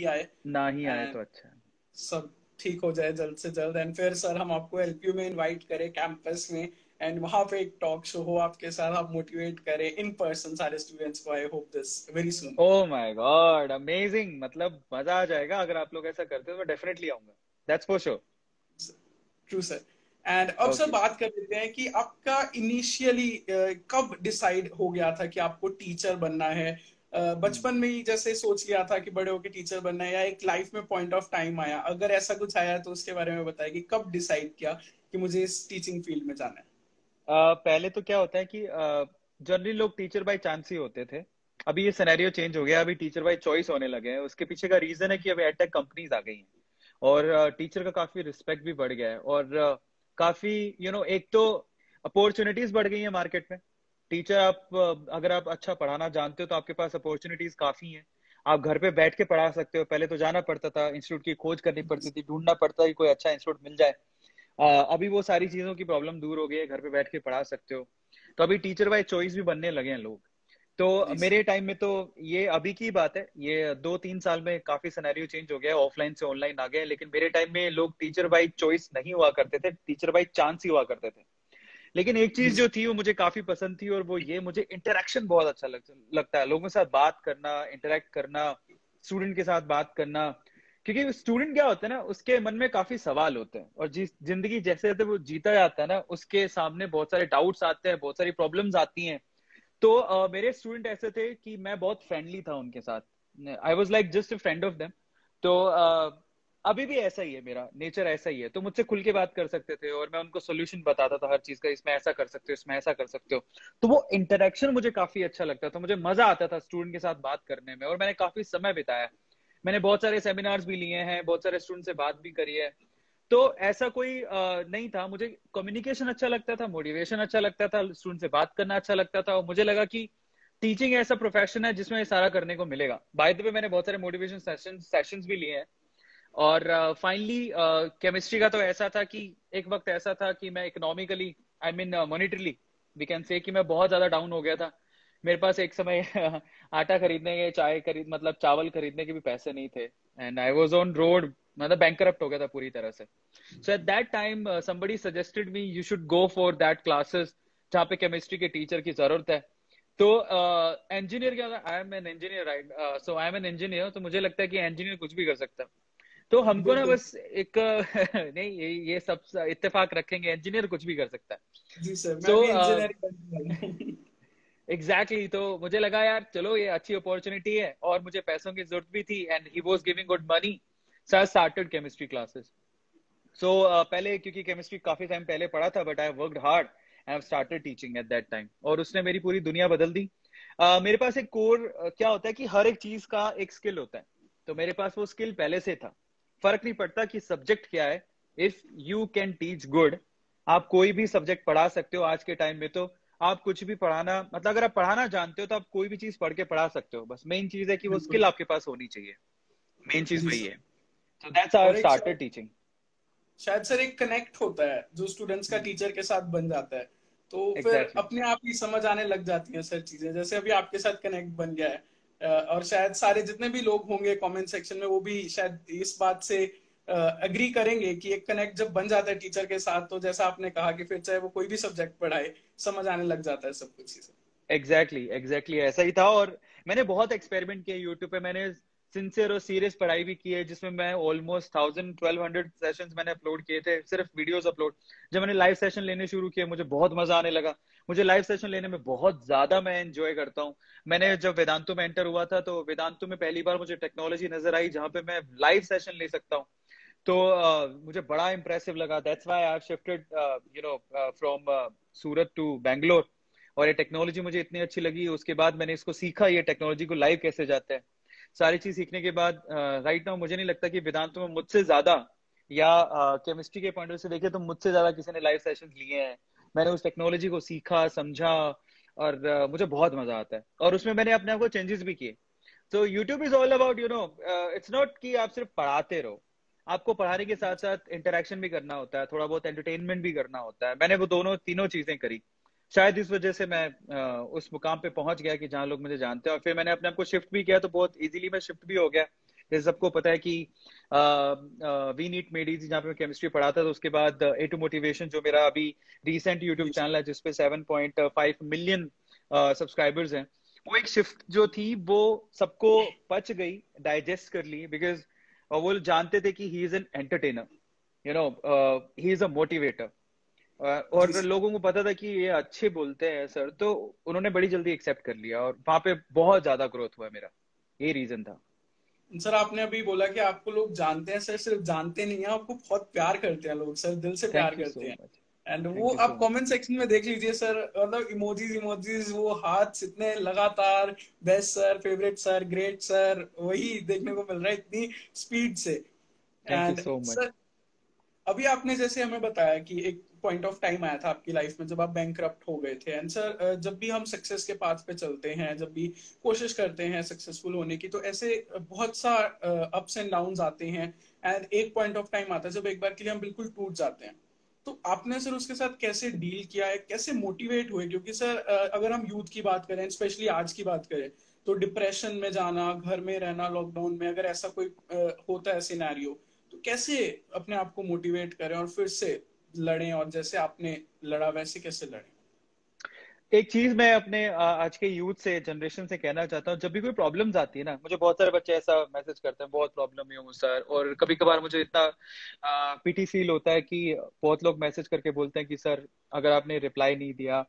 आए, ना ही आए एंड तो अच्छा है। सब ठीक हो जाए जल्द से जल्द, एंड फिर सर हम आपको एलपीयू में इनवाइट करें कैंपस में, एंड वहां पे एक टॉक शो हो आपके साथ, आप मोटिवेट करें इन पर्सन सारे स्टूडेंट्स को। I hope this very soon. Oh my God, amazing, मतलब मजा आ जाएगा अगर आप लोग ऐसा करते हो, तो डेफिनेटली आऊंगा, that's for sure. True sir. And अब सर ओके। बात कर लेते हैं कि आपका इनिशियली कब डिसाइड हो गया था कि आपको टीचर बनना है? बचपन में ही जैसे सोच लिया था कि बड़े होके टीचर बनना है, या एक लाइफ में पॉइंट ऑफ टाइम आया? अगर ऐसा कुछ आया तो उसके बारे में बताइए कि कब डिसाइड किया कि मुझे इस टीचिंग फील्ड में जाना है। पहले तो क्या होता है कि जनरली लोग टीचर बाय चांस ही होते थे। अभी ये सिनेरियो चेंज हो गया, अभी टीचर बाय चॉइस होने लगे हैं। उसके पीछे का रीजन है कि अभी एडटेक कंपनीज आ गई हैं और टीचर का काफी रिस्पेक्ट भी बढ़ गया है, और काफी एक तो अपॉर्चुनिटीज बढ़ गई है मार्केट में। टीचर आप अगर आप अच्छा पढ़ाना जानते हो तो आपके पास अपॉर्चुनिटीज काफी हैं। आप घर पे बैठ के पढ़ा सकते हो, पहले तो जाना पड़ता था, इंस्टीट्यूट की खोज करनी पड़ती थी, ढूंढना पड़ता था कि कोई अच्छा इंस्टीट्यूट मिल जाए। अभी वो सारी चीजों की प्रॉब्लम दूर हो गई है, घर पे बैठ के पढ़ा सकते हो। तो अभी टीचर बाय चॉइस भी बनने लगे हैं लोग। तो जी मेरे टाइम में तो ये अभी की बात है, ये 2-3 साल में काफी सिनेरियो चेंज हो गया है, ऑफलाइन से ऑनलाइन आ गए हैं। लेकिन मेरे टाइम में लोग टीचर बाय चॉइस नहीं हुआ करते थे, टीचर बाय चांस ही हुआ करते थे। लेकिन एक चीज जो जी थी वो मुझे काफी पसंद थी, और वो ये, मुझे इंटरेक्शन बहुत अच्छा लगता है, लोगों के साथ बात करना, इंटरेक्ट करना, स्टूडेंट के साथ बात करना। क्योंकि स्टूडेंट क्या होता है ना, उसके मन में काफी सवाल होते हैं, और जिस जिंदगी जैसे जैसे वो जीता जाता है ना, उसके सामने बहुत सारे डाउट्स आते हैं, बहुत सारी प्रॉब्लम्स आती हैं। तो मेरे स्टूडेंट ऐसे थे कि मैं बहुत फ्रेंडली था उनके साथ, I was like just a friend of them. तो अभी भी ऐसा ही है, मेरा नेचर ऐसा ही है, तो मुझसे खुल के बात कर सकते थे, और मैं उनको सोल्यूशन बताता था हर चीज का, इसमें ऐसा कर सकते हो, इसमें ऐसा कर सकते हो। तो वो इंटरेक्शन मुझे काफी अच्छा लगता था, मुझे मजा आता था स्टूडेंट के साथ बात करने में, और मैंने काफी समय बिताया। मैंने बहुत सारे सेमिनार्स भी लिए हैं, बहुत सारे स्टूडेंट से बात भी करी है। तो ऐसा कोई नहीं था, मुझे कम्युनिकेशन अच्छा लगता था, मोटिवेशन अच्छा लगता था, स्टूडेंट से बात करना अच्छा लगता था, और मुझे लगा कि टीचिंग ऐसा प्रोफेशन है जिसमें ये सारा करने को मिलेगा। बाय द वे, मैंने बहुत सारे मोटिवेशन सेशंस भी लिए हैं। और फाइनली केमिस्ट्री का तो ऐसा था कि एक वक्त ऐसा था कि मैं economically, I mean monetarily, we can say कि मैं बहुत ज्यादा डाउन हो गया था। मेरे पास एक समय आटा खरीदने के, चाय खरीद मतलब चावल खरीदने के भी पैसे नहीं थे, and I was on road, मतलब बैंकरप्ट हो गया था पूरी तरह से। So at that time somebody suggested me you should go for that classes जहाँ पे केमिस्ट्री के टीचर की जरूरत है। तो इंजीनियर क्या था, I am an engineer, right? So I am an engineer, तो मुझे लगता है कि इंजीनियर कुछ भी कर सकता है। तो हमको ना बिल्कुल। बस एक नहीं, ये सब इत्तेफाक रखेंगे, इंजीनियर कुछ भी कर सकता है। जी सर, मैं सो भी इंजीनियरिंग करने वाला हूँ। एग्जैक्टली, तो मुझे लगा यार चलो ये अच्छी अपॉर्चुनिटी है, और मुझे पैसों की जरूरत भी थी, and he was giving good money. So I started chemistry classes. So पहले क्योंकि केमिस्ट्री काफी टाइम पहले पढ़ा था, but I worked hard, I have started teaching at that time, और उसने मेरी पूरी दुनिया बदल दी। मेरे पास एक कोर क्या होता है कि हर एक चीज का एक स्किल होता है, तो मेरे पास वो स्किल पहले से था। फर्क नहीं पड़ता कि सब्जेक्ट क्या है, if you can teach good, आप कोई भी सब्जेक्ट पढ़ा सकते हो आज के टाइम में। तो आप कुछ भी पढ़ाना, मतलब अगर आप पढ़ाना जानते हो तो आप कोई भी चीज पढ़ के पढ़ा सकते हो, बस मेन चीज है कि वो बिल्कुल। स्किल आपके पास होनी चाहिए। मेन चीज जी वही सर। है। सो दैट्स हाउ आई और एक स्टार्टेड टीचिंग। शायद सर एक कनेक्ट होता है जो स्टूडेंट्स का टीचर के साथ बन जाता है, तो फिर एग्जैक्टली। अपने आप ही समझ आने लग जाती हैं सर चीजें, जैसे अभी आपके साथ कनेक्ट बन गया है। और शायद सारे जितने भी लोग होंगे कमेंट सेक्शन में वो भी शायद इस बात से अग्री करेंगे कि एक कनेक्ट जब बन जाता है टीचर के साथ, तो जैसा आपने कहा कि फिर चाहे वो कोई भी सब्जेक्ट पढ़ाए, समझ आने लग जाता है सब कुछ ही सर। एग्जैक्टली ऐसा ही था। और मैंने बहुत एक्सपेरिमेंट किया यूट्यूब पे, मैंने सिंसियर और सीरियस पढ़ाई भी की है, जिसमें मैं ऑलमोस्ट 1000-1200 सेशंस मैंने अपलोड किए थे, सिर्फ वीडियोस अपलोड। जब मैंने लाइव सेशन लेने शुरू किए, मुझे बहुत मजा आने लगा। मुझे लाइव सेशन लेने में बहुत ज्यादा मैं एंजॉय करता हूँ। मैंने जब वेदांतु में एंटर हुआ था, तो वेदांतु में पहली बार मुझे टेक्नोलॉजी नजर आई जहाँ पे मैं लाइव सेशन ले सकता हूँ। तो मुझे बड़ा इंप्रेसिव लगा, that's why I have shifted from Surat to Bangalore. और ये टेक्नोलॉजी मुझे इतनी अच्छी लगी, उसके बाद मैंने इसको सीखा, ये टेक्नोलॉजी को लाइव कैसे जाता है। सारी चीज सीखने के बाद राइट नाउ मुझे नहीं लगता कि वेदांत में मुझसे ज्यादा, या केमिस्ट्री के पॉइंट से देखे तो मुझसे ज्यादा किसी ने लाइव सेशन लिए हैं। मैंने उस टेक्नोलॉजी को सीखा, समझा, और मुझे बहुत मजा आता है, और उसमें मैंने अपने आप को चेंजेस भी किए। तो YouTube is all about it's not कि आप सिर्फ पढ़ाते रहो, आपको पढ़ाने के साथ साथ इंटरेक्शन भी करना होता है, थोड़ा बहुत एंटरटेनमेंट भी करना होता है। मैंने वो दोनों तीनों चीजें करी। शायद इस वजह से मैं उस मुकाम पे पहुंच गया कि जहां लोग मुझे जानते हैं, और फिर मैंने अपने आप को शिफ्ट भी किया, तो बहुत इजीली मैं शिफ्ट भी हो गया। जैसे सबको पता है कि वी नीट मेडीज जहाँ पे मैं केमिस्ट्री पढ़ा था, तो उसके बाद ए टू मोटिवेशन जो मेरा अभी रिसेंट यूट्यूब जी चैनल है जिसपे 7.5 मिलियन सब्सक्राइबर्स हैं, वो एक शिफ्ट जो थी वो सबको पच गई, डाइजेस्ट कर ली, बिकॉज वो जानते थे कि he is an entertainer, you know, he is a motivator, जी और लोगों को पता था कि ये अच्छे बोलते हैं सर, तो उन्होंने बड़ी जल्दी एक्सेप्ट कर लिया और वहां पे बहुत ज्यादा ग्रोथ हुआ मेरा। ये रीजन था। सर, आपने अभी बोला कि आपको लोग जानते हैं सर, सिर्फ जानते नहीं है, आपको बहुत प्यार करते हैं लोग सर, दिल से प्यार थैंक यू करते सो हैं। मच। एंड वो थैंक यू आप सो मच। कमेंट सेक्शन में देख लीजिए सर, मतलब इमोजीज इमोजीज, वो हाथ इतने लगातार, best sir, favourite sir, great sir, वही देखने को मिल रहा है इतनी स्पीड से। Thank you and so much. Sir, अभी आपने जैसे हमें बताया कि एक पॉइंट ऑफ टाइम आया था आपकी लाइफ में जब आप बैंकरप्ट हो गए थे। एंड सर, जब भी हम सक्सेस के पाथ पे चलते हैं, जब भी कोशिश करते हैं सक्सेसफुल होने की, तो ऐसे बहुत सा अप्स एंड डाउन्स आते हैं। एंड एक पॉइंट ऑफ टाइम आता है जब एक बार के लिए हम बिल्कुल टूट जाते हैं। तो आपने सर उसके साथ कैसे डील किया है, कैसे मोटिवेट हुए? क्योंकि सर, अगर हम यूथ की बात करें, स्पेशली आज की बात करें, तो डिप्रेशन में जाना, घर में रहना लॉकडाउन में, अगर ऐसा कोई होता है सिनेरियो, तो कैसे अपने आप को मोटिवेट करें और फिर से लड़ें, और जैसे आपने लड़ा वैसे कैसे लड़ें? एक चीज मैं अपने आज के यूथ से, जनरेशन से कहना चाहता हूँ, जब भी कोई प्रॉब्लम्स आती है ना, मुझे बहुत सारे बच्चे ऐसा मैसेज करते हैं, बहुत प्रॉब्लम है सर, और कभी कभार मुझे इतना पीटी फील होता है कि बहुत लोग मैसेज करके बोलते हैं कि सर अगर आपने रिप्लाई नहीं दिया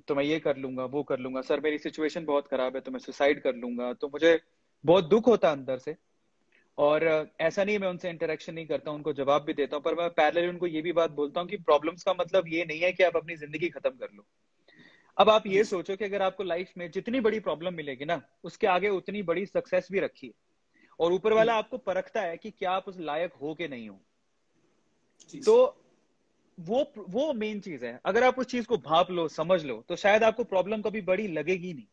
तो मैं ये कर लूंगा, वो कर लूंगा, सर मेरी सिचुएशन बहुत खराब है तो मैं सुसाइड कर लूंगा। तो मुझे बहुत दुख होता है अंदर से, और ऐसा नहीं मैं उनसे इंटरेक्शन नहीं करता, उनको जवाब भी देता हूँ, पर मैं पैरेलली उनको ये भी बात बोलता हूँ कि प्रॉब्लम्स का मतलब ये नहीं है कि आप अपनी जिंदगी खत्म कर लो। अब आप जी ये सोचो कि अगर आपको लाइफ में जितनी बड़ी प्रॉब्लम मिलेगी ना, उसके आगे उतनी बड़ी सक्सेस भी रखी है, और ऊपर वाला आपको परखता है कि क्या आप उस लायक हो कि नहीं हो। जी तो वो मेन चीज है, अगर आप उस चीज को भाप लो, समझ लो, तो शायद आपको प्रॉब्लम कभी बड़ी लगेगी नहीं।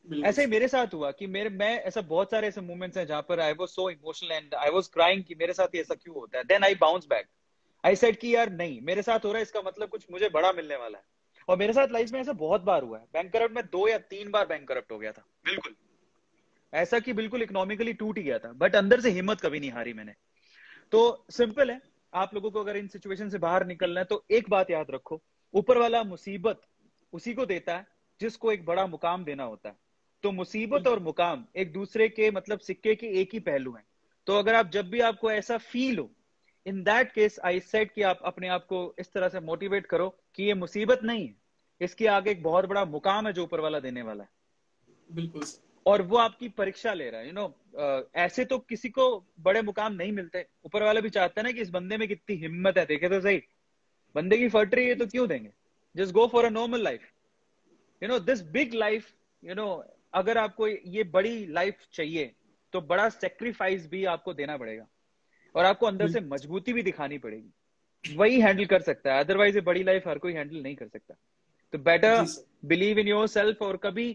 बिल्कुल ऐसे ही सर। मेरे साथ हुआ कि मैं ऐसा बहुत सारे ऐसे मोमेंट्स हैं जहां पर I was so emotional and I was crying कि मेरे साथ ये ऐसा क्यों होता है, then I bounce back. I said कि यार नहीं, मेरे साथ हो रहा है, इसका मतलब कुछ मुझे बड़ा मिलने वाला है। और मेरे साथ लाइफ में ऐसा बहुत बार हुआ है, बैंक करप्ट में 2 या 3 बार बैंक करप्ट हो गया था, बिल्कुल ऐसा कि बिल्कुल इकोनॉमिकली टूट ही गया था, बट अंदर से हिम्मत कभी नहीं हारी मैंने। तो सिंपल है, आप लोगों को अगर इन सिचुएशन से बाहर निकलना है तो एक बात याद रखो, ऊपर वाला मुसीबत उसी को देता है जिसको एक बड़ा मुकाम देना होता है। तो मुसीबत और बिल्कुल मुकाम एक दूसरे के मतलब सिक्के के एक ही पहलू हैं। तो अगर आप जब भी आपको ऐसा फील हो, in that case I said कि आप अपने आप को इस तरह से मोटिवेट करो कि ये मुसीबत नहीं है, इसके आगे एक बहुत बड़ा मुकाम है जो ऊपर वाला देने वाला है, बिल्कुल सर। और वो आपकी परीक्षा ले रहा है, ऐसे तो किसी को बड़े मुकाम नहीं मिलते, ऊपर वाला भी चाहता है ना कि इस बंदे में कितनी हिम्मत है, देखे तो सही, बंदे की फट रही है तो क्यों देंगे, just go for a normal life, this big life, you know अगर आपको ये बड़ी लाइफ चाहिए तो बड़ा सेक्रीफाइस भी आपको देना पड़ेगा, और आपको अंदर से बिल्कुल मजबूती भी दिखानी पड़ेगी, वही हैंडल कर सकता है, अदरवाइज ये बड़ी लाइफ हर कोई हैंडल नहीं कर सकता। तो बेटर जी sir. Believe in yourself, और कभी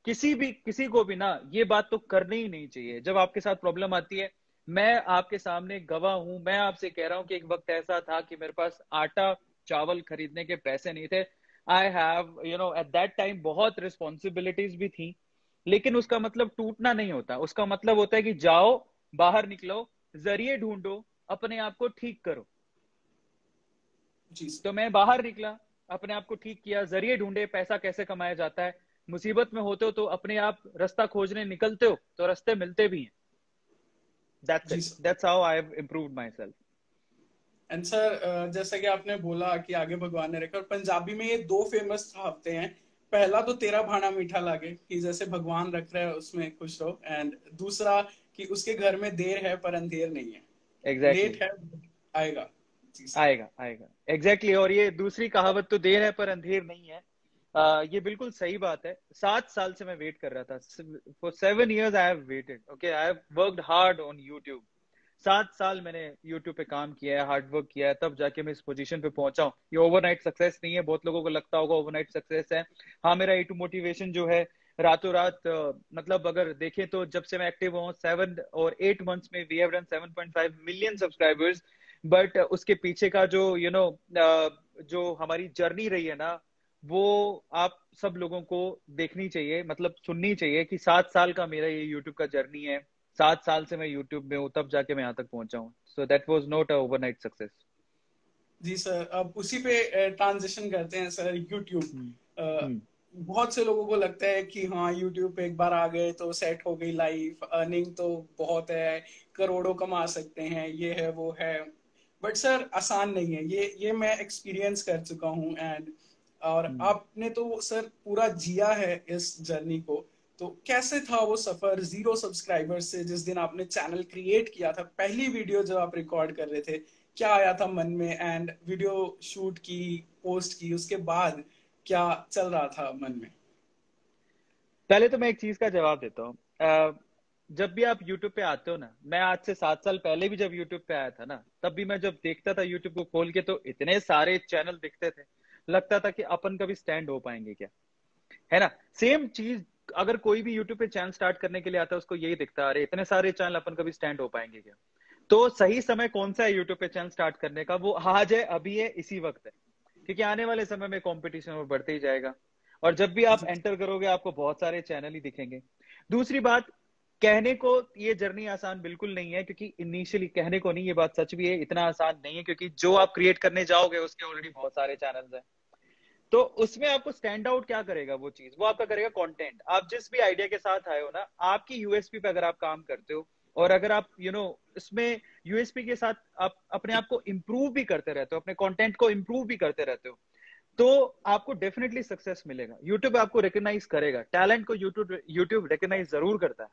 किसी को भी ना ये बात तो करनी ही नहीं चाहिए जब आपके साथ प्रॉब्लम आती है। मैं आपके सामने गवाह हूं, मैं आपसे कह रहा हूं कि एक वक्त ऐसा था कि मेरे पास आटा चावल खरीदने के पैसे नहीं थे। I have eight that time बहुत रिस्पॉन्सिबिलिटीज भी थी, लेकिन उसका मतलब टूटना नहीं होता, उसका मतलब होता है कि जाओ, बाहर निकलो, जरिए ढूंढो, अपने आप को ठीक करो। जी सर। तो मैं बाहर निकला, अपने आप को ठीक किया, जरिए ढूंढे, पैसा कैसे कमाया जाता है, मुसीबत में होते हो तो अपने आप रास्ता खोजने निकलते हो तो रास्ते मिलते भी हैं। दैट्स जी it, sir. That's how I have improved myself. And sir, जैसा कि आपने बोला कि आगे भगवान ने रखा, और पंजाबी में ये दो फेमस कहावतें हैं। पहला तो तेरा भाना मीठा लागे, कि जैसे भगवान रख रहा है उसमें खुश रहो। एंड दूसरा कि उसके घर में देर है पर अंधेर नहीं है। एग्जैक्टली लेट है, आएगा। जी सर। आएगा आएगा, एग्जैक्टली और ये दूसरी कहावत तो देर है पर अंधेर नहीं है। ये बिल्कुल सही बात है। 7 साल से मैं वेट कर रहा था, for 7 years I have waited, okay, I have worked hard on YouTube. 7 साल मैंने यूट्यूब पे काम किया है, हार्ड वर्क किया है, तब जाके मैं इस पोजीशन पे पहुंचा हूँ। ये ओवरनाइट सक्सेस नहीं है, बहुत लोगों को लगता होगा ओवरनाइट सक्सेस है। हाँ, मेरा ए टू मोटिवेशन जो है रातों रात, मतलब अगर देखें तो जब से मैं एक्टिव हूँ 7 और 8 मंथ्स में we have done 7.5 million subscribers. But उसके पीछे का जो जो हमारी जर्नी रही है ना, वो आप सब लोगों को देखनी चाहिए, मतलब सुननी चाहिए कि 7 साल का मेरा ये यूट्यूब का जर्नी है। 7 साल से मैं यूट्यूब में हूँ, तब जाके मैं यहाँ तक पहुंचा हूँ. So that was not a overnight success. जी सर, अब उसी पे ट्रांजिशन करते हैं सर, यूट्यूब. हम्म. हम्म. बहुत से लोगों को लगता है कि हाँ, यूट्यूब पे एक बार आ गए तो सेट हो गई लाइफ, अर्निंग तो बहुत है, करोड़ों कमा सकते हैं, ये है वो है. बट सर आसान नहीं है ये मैं एक्सपीरियंस कर चुका हूँ. एंड और हम्म. आपने तो सर पूरा जिया है इस जर्नी को. तो कैसे था वो सफर 0 सब्सक्राइबर से, जिस दिन आपने चैनल क्रिएट किया था, पहली वीडियो जब आप रिकॉर्ड कर रहे थे, क्या आया था मन में? एंड वीडियो शूट की, पोस्ट की, उसके बाद क्या चल रहा था मन में? पहले तो मैं एक चीज का जवाब देता हूँ. जब भी आप YouTube पे आते हो ना, मैं आज से 7 साल पहले भी जब YouTube पे आया था ना, तब भी मैं जब देखता था YouTube को खोल के, तो इतने सारे चैनल दिखते थे, लगता था कि अपन कभी स्टैंड हो पाएंगे क्या, है ना. सेम चीज अगर कोई भी YouTube पे चैनल स्टार्ट करने के लिए आता है, उसको यही दिखता है, अरे इतने सारे चैनल, अपन कभी स्टैंड हो पाएंगे क्या. तो सही समय कौन सा है यूट्यूब पे चैनल स्टार्ट करने का? वो आज है, अभी है, इसी वक्त है. क्योंकि आने वाले समय में कंपटीशन और बढ़ते ही जाएगा, और जब भी आप जी एंटर करोगे आपको बहुत सारे चैनल ही दिखेंगे. दूसरी बात, कहने को ये जर्नी आसान बिल्कुल नहीं है, क्योंकि इनिशियली कहने को नहीं, ये बात सच भी है, इतना आसान नहीं है, क्योंकि जो आप क्रिएट करने जाओगे उसके ऑलरेडी बहुत सारे चैनल्स हैं. तो उसमें आपको स्टैंड आउट क्या करेगा? वो चीज वो आपका करेगा कंटेंट. आप जिस भी आइडिया के साथ आए हो ना, आपकी यूएसपी पे अगर आप काम करते हो, और अगर आप इसमें यूएसपी के साथ आप अपने आप को इम्प्रूव भी करते रहते हो, अपने कंटेंट को इम्प्रूव भी करते रहते हो, तो आपको डेफिनेटली सक्सेस मिलेगा. यूट्यूब आपको रिकॉग्नाइज करेगा, टैलेंट को यूट्यूब यूट्यूब रिकॉग्नाइज जरूर करता है.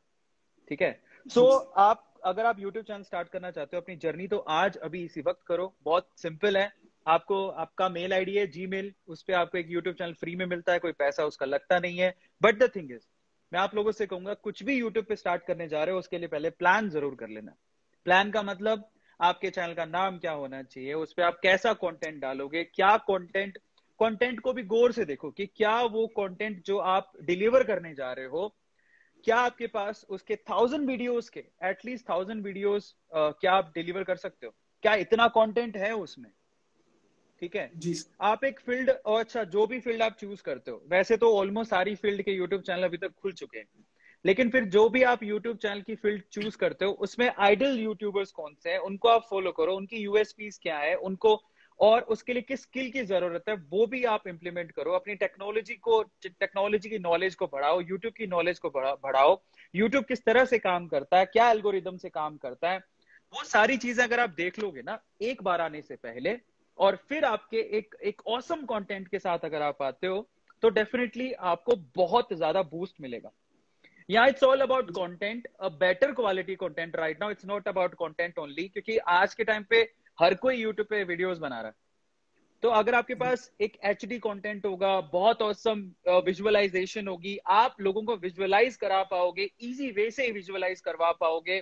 ठीक है. सो जी आप अगर आप यूट्यूब चैनल स्टार्ट करना चाहते हो अपनी जर्नी, तो आज अभी इसी वक्त करो. बहुत सिंपल है. आपको आपका मेल आईडी है जीमेल, उस पर आपको एक यूट्यूब चैनल फ्री में मिलता है, कोई पैसा उसका लगता नहीं है. बट द थिंग इज, मैं आप लोगों से कहूंगा, कुछ भी यूट्यूब पे स्टार्ट करने जा रहे हो, उसके लिए पहले प्लान जरूर कर लेना. प्लान का मतलब, आपके चैनल का नाम क्या होना चाहिए, उस पर आप कैसा कंटेंट डालोगे, क्या कंटेंट. कंटेंट को भी गौर से देखो कि क्या वो कंटेंट जो आप डिलीवर करने जा रहे हो, क्या आपके पास उसके 1000 वीडियोस के एटलीस्ट 1000 वीडियोस क्या आप डिलीवर कर सकते हो, क्या इतना कंटेंट है उसमें. ठीक है. जी आप एक फील्ड, और अच्छा जो भी फील्ड आप चूज करते हो, वैसे तो ऑलमोस्ट सारी फील्ड के यूट्यूब चैनल अभी तक खुल चुके हैं, लेकिन फिर जो भी आप यूट्यूब चैनल की फील्ड चूज करते हो, उसमें आइडल यूट्यूबर्स कौन से हैं, उनको आप फॉलो करो, उनकी यूएसपीज क्या है, उनको और उसके लिए किस स्किल की जरूरत है, वो भी आप इंप्लीमेंट करो. अपनी टेक्नोलॉजी की नॉलेज को बढ़ाओ, यूट्यूब की नॉलेज को बढ़ाओ. यूट्यूब किस तरह से काम करता है, क्या एल्गोरिदम से काम करता है, वो सारी चीजें अगर आप देख लोगे ना एक बार आने से पहले, और फिर आपके एक एक ऑसम कंटेंट के साथ अगर आप आते हो, तो डेफिनेटली आपको बहुत ज्यादा बूस्ट मिलेगा. Yeah, it's all about content, a better quality content right now. It's not about content only, क्योंकि आज के टाइम पे हर कोई यूट्यूब पे वीडियोस बना रहा है. तो अगर आपके पास एक एचडी कंटेंट होगा, बहुत औसम विजुअलाइजेशन होगी, आप लोगों को विजुअलाइज करा पाओगे, इजी वे से विजुअलाइज करवा पाओगे.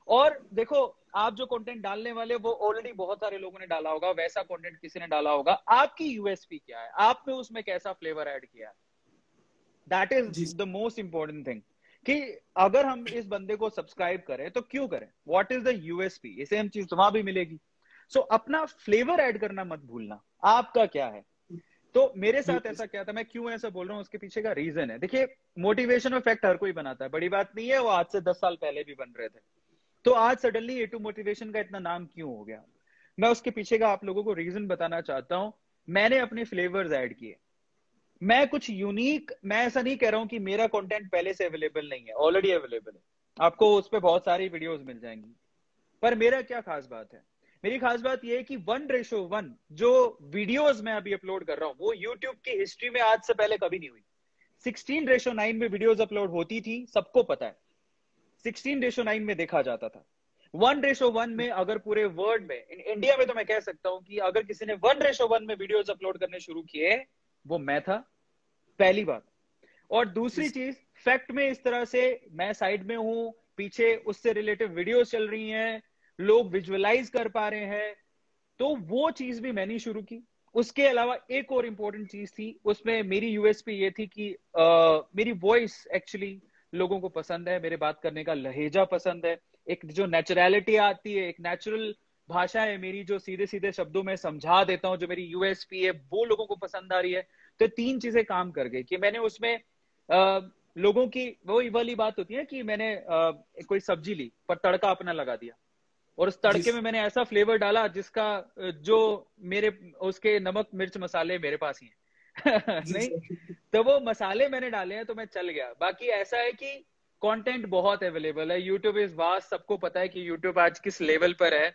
और देखो, आप जो कंटेंट डालने वाले हो, वो ऑलरेडी बहुत सारे लोगों ने डाला होगा, वैसा कंटेंट किसी ने डाला होगा. आपकी यूएसपी क्या है, आपने उसमें कैसा फ्लेवर ऐड किया है, दैट इज जी द मोस्ट इंपॉर्टेंट थिंग. कि अगर हम इस बंदे को सब्सक्राइब करें तो क्यों करें, व्हाट इज द यूएसपी. ये सेम चीज वहां भी मिलेगी. सो अपना फ्लेवर ऐड करना मत भूलना, आपका क्या है. तो मेरे साथ बिल्कुल ऐसा क्या था, मैं क्यों ऐसा बोल रहा हूँ, उसके पीछे का रीजन है. देखिए, मोटिवेशन और फैक्ट हर कोई बनाता है, बड़ी बात नहीं है, वो आज से 10 साल पहले भी बन रहे थे. तो आज सडनली ए टू मोटिवेशन का इतना नाम क्यों हो गया, मैं उसके पीछे का आप लोगों को रीजन बताना चाहता हूँ. मैंने अपने फ्लेवर्स ऐड किए. मैं कुछ यूनिक, मैं ऐसा नहीं कह रहा हूं कि मेरा कंटेंट पहले से अवेलेबल नहीं है, ऑलरेडी अवेलेबल है, आपको उस पर बहुत सारी वीडियोस मिल जाएंगी. पर मेरा क्या खास बात है, मेरी खास बात यह है कि 1:1 जो वीडियोस मैं अभी अपलोड कर रहा हूं, वो यूट्यूब की हिस्ट्री में आज से पहले कभी नहीं हुई. 16:9 में वीडियोस अपलोड होती थी, सबको पता है. 16:9 में देखा जाता था. 1:1 में अगर पूरे वर्ल्ड में, इंडिया में तो मैं कह सकता हूं कि अगर किसी ने 1:1 में वीडियोस अपलोड करने शुरू किए, वो मैं था, पहली बात. और दूसरी चीज, फैक्ट में इस तरह से मैं साइड में हूं, पीछे उससे रिलेटिव वीडियोस चल रही हैं, लोग विजुअलाइज कर पा रहे हैं, तो वो चीज भी मैंने शुरू की. उसके अलावा एक और इंपॉर्टेंट चीज थी, उसमें मेरी यूएसपी ये थी कि मेरी वॉइस एक्चुअली लोगों को पसंद है, मेरे बात करने का लहेजा पसंद है, एक जो नेचुरलिटी आती है, एक नेचुरल भाषा है मेरी, जो सीधे सीधे शब्दों में समझा देता हूं, जो मेरी यूएसपी है, वो लोगों को पसंद आ रही है. तो 3 चीजें काम कर गई कि मैंने उसमें लोगों की वही वाली बात होती है कि मैंने कोई सब्जी ली पर तड़का अपना लगा दिया, और उस जी तड़के में मैंने ऐसा फ्लेवर डाला जिसका जो मेरे उसके नमक मिर्च मसाले मेरे पास ही हैं जी नहीं, सर। तो वो मसाले मैंने डाले हैं तो मैं चल गया। बाकी ऐसा है कि कंटेंट बहुत अवेलेबल है, यूट्यूब इज वास्ट, सबको पता है कि यूट्यूब आज किस लेवल पर है।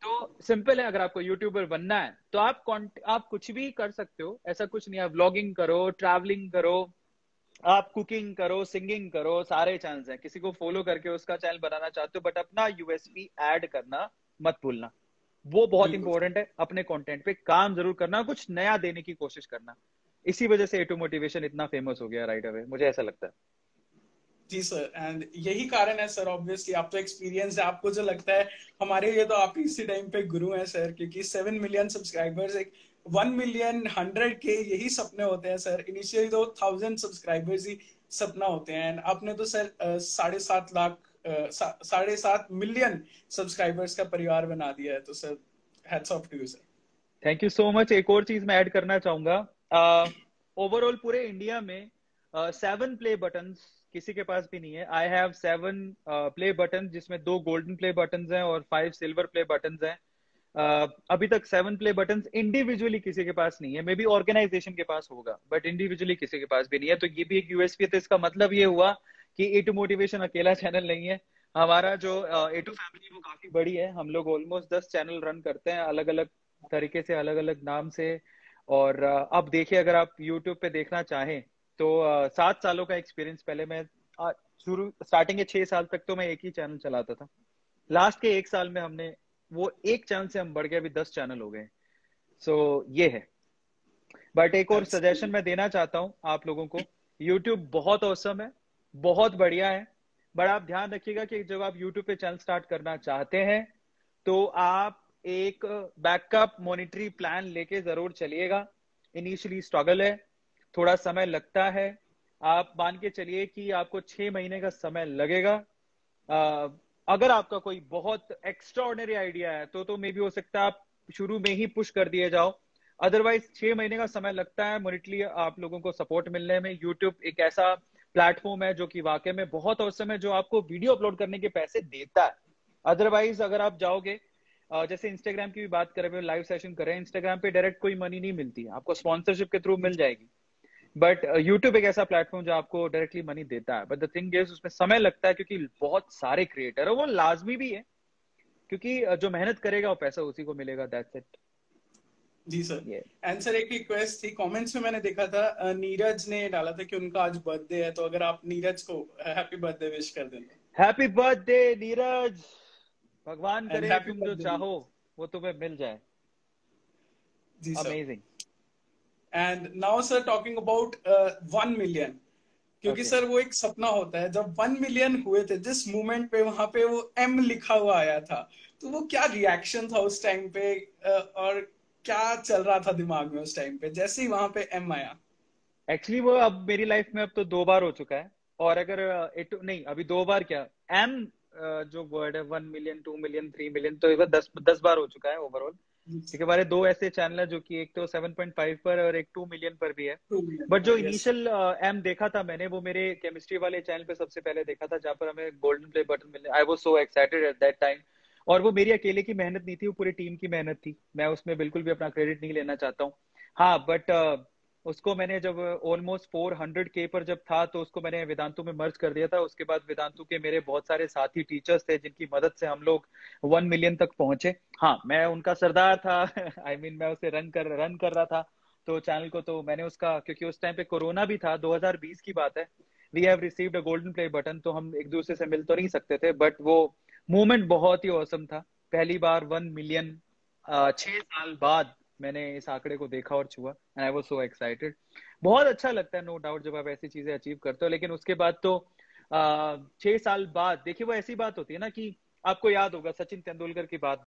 तो सिंपल है, अगर आपको यूट्यूबर बनना है तो आप कुछ भी कर सकते हो, ऐसा कुछ नहीं है। आप व्लॉगिंग करो, ट्रैवलिंग करो, आप कुकिंग करो, सिंगिंग करो, सारे चांस हैं। किसी को फॉलो करके उसका चैनल बनाना चाहते हो, बट अपना यूएसपी ऐड करना मत भूलना, वो बहुत बिल्कुल इंपॉर्टेंट है। अपने कंटेंट पे काम जरूर करना, कुछ नया देने की कोशिश करना। इसी वजह से A2 मोटिवेशन इतना फेमस हो गया राइट अवे, मुझे ऐसा लगता है। जी सर। एंड यही कारण है सर, ऑब्वियसली आप तो एक्सपीरियंस है, आपको जो लगता है, हमारे लिए तो आप इसी टाइम पे गुरु हैं सर, क्योंकि 7 मिलियन सब्सक्राइबर्स, एक 1 मिलियन 100K यही सपने होते हैं सर। इनिशियली तो 1000 सब्सक्राइबर्स ही सपना होते हैं। एंड आपने तो सर 7.5 लाख 7.5 मिलियन सब्सक्राइबर्स का परिवार बना दिया है, तो sir hats off to you sir. Thank you so much. एक और चीज मैं ऐड करना चाहूंगा, ओवरऑल पूरे इंडिया में 7 प्ले बटन किसी के पास भी नहीं है। आई हैव 7 प्ले बटन, जिसमें 2 गोल्डन प्ले बटन हैं और 5 सिल्वर प्ले बटन हैं। अभी तक 7 प्ले बटन इंडिविजुअली किसी के पास नहीं है, मे बी ऑर्गेनाइजेशन के पास होगा, बट इंडिविजुअली किसी के पास भी नहीं है। तो ये भी एक यूएसपी है। तो इसका मतलब ये हुआ कि A2 मोटिवेशन अकेला चैनल नहीं है। हमारा जो A2 फैमिली वो काफी बड़ी है। हम लोग ऑलमोस्ट 10 चैनल रन करते हैं अलग अलग तरीके से, अलग अलग नाम से। और अब देखिए, अगर आप यूट्यूब पे देखना चाहें तो 7 सालों का एक्सपीरियंस। पहले मैं शुरू स्टार्टिंग के 6 साल तक तो मैं एक ही चैनल चलाता था। लास्ट के 1 साल में हमने वो एक चैनल से हम बढ़ गए, अभी 10 चैनल हो गए। सो ये है। बट एक और सजेशन एब्सोल्युटली। मैं देना चाहता हूँ आप लोगों को, यूट्यूब बहुत औसम है, बहुत बढ़िया है। बट आप ध्यान रखिएगा कि जब आप यूट्यूब पे चैनल स्टार्ट करना चाहते हैं तो आप एक बैकअप मॉनिटरी प्लान लेके जरूर चलिएगा। इनिशियली स्ट्रगल है, थोड़ा समय लगता है। आप मान के चलिए कि आपको 6 महीने का समय लगेगा। अ, अगर आपका कोई बहुत एक्स्ट्रा ऑर्डिनरी आइडिया है तो मे भी हो सकता है आप शुरू में ही पुश कर दिए जाओ। अदरवाइज 6 महीने का समय लगता है मॉनिटरी आप लोगों को सपोर्ट मिलने में। यूट्यूब एक ऐसा प्लेटफॉर्म है जो कि वाकई में बहुत औसम है, जो आपको वीडियो अपलोड करने के पैसे देता है। अदरवाइज अगर आप जाओगे, जैसे इंस्टाग्राम की भी बात करें, लाइव सेशन करें, इंस्टाग्राम पे डायरेक्ट कोई मनी नहीं मिलती है, आपको स्पॉन्सरशिप के थ्रू मिल जाएगी। बट यूट्यूब एक ऐसा प्लेटफॉर्म जो आपको डायरेक्टली मनी देता है। बट द थिंग इज उसमें समय लगता है, क्योंकि बहुत सारे क्रिएटर है। वो लाजमी भी है, क्योंकि जो मेहनत करेगा वो पैसा उसी को मिलेगा। That's it. जी सर। ये एंड सर एक रिक्वेस्ट थी, कमेंट्स में मैंने देखा था नीरज ने डाला था कि उनका आज बर्थडे है, तो अगर आप नीरज को हैप्पी बर्थडे विश कर दें तो। Happy birthday Neeraj. भगवान एंड करे हैप्पी तुम जो बर्थडे। चाहो वो तुम्हें मिल जाए। जी sir. Amazing. And now sir talking about 1 million, क्योंकि ओके। सर वो एक सपना होता है। जब 1 मिलियन हुए थे, जिस मूवमेंट पे वहां पे वो M लिखा हुआ आया था, तो वो क्या रिएक्शन था उस टाइम पे, और क्या चल रहा था दिमाग में उस टाइम पे जैसे ही वहां पे M आया? एक्चुअली वो अब मेरी लाइफ में अब तो 2 बार हो चुका है। और अगर इट नहीं, अभी 2 बार क्या, एम जो वर्ड है, 1 मिलियन, 2 मिलियन, 3 मिलियन, तो ये 10 10 बार हो चुका है ओवरऑल। क्योंकि हमारे दो ऐसे चैनल है जो कि एक तो 7.5 पर और एक 2 मिलियन पर भी है। 2 मिलियन बट जो पर, यस। इनिशियल एम देखा था मैंने, वो मेरे केमिस्ट्री वाले चैनल पे सबसे पहले देखा था, जहां पर हमें गोल्डन प्ले बटन मिले। आई was so excited eight that time. और वो मेरी अकेले की मेहनत नहीं थी, वो पूरी टीम की मेहनत थी। मैं उसमें बिल्कुल भी अपना क्रेडिट नहीं लेना चाहता हूँ। हाँ, बट उसको मैंने जब ऑलमोस्ट 400K पर जब था, तो उसको मैंने वेदांतु में मर्ज कर दिया था। उसके बाद वेदांतु के मेरे बहुत सारे साथी टीचर्स थे, जिनकी मदद से हम लोग 1 मिलियन तक पहुंचे। हाँ, मैं उनका सरदार था। आई मीन मैं उसे रन कर रहा था तो चैनल को। तो मैंने उसका, क्योंकि उस टाइम पे कोरोना भी था, 2020 की बात है। We have received a golden play button, तो हम एक दूसरे से मिल तो नहीं सकते थे, बट वो मूवमेंट बहुत ही औसम था। पहली बार 1 मिलियन 6 साल बाद मैंने इस आंकड़े को देखा और छुआ, and I was so excited. बहुत अच्छा लगता है, नो डाउट, जब आप ऐसी चीजें अचीव करते हो। लेकिन उसके बाद तो 6 साल बाद देखिए, वो ऐसी बात होती है ना कि आपको याद होगा सचिन तेंदुलकर की बात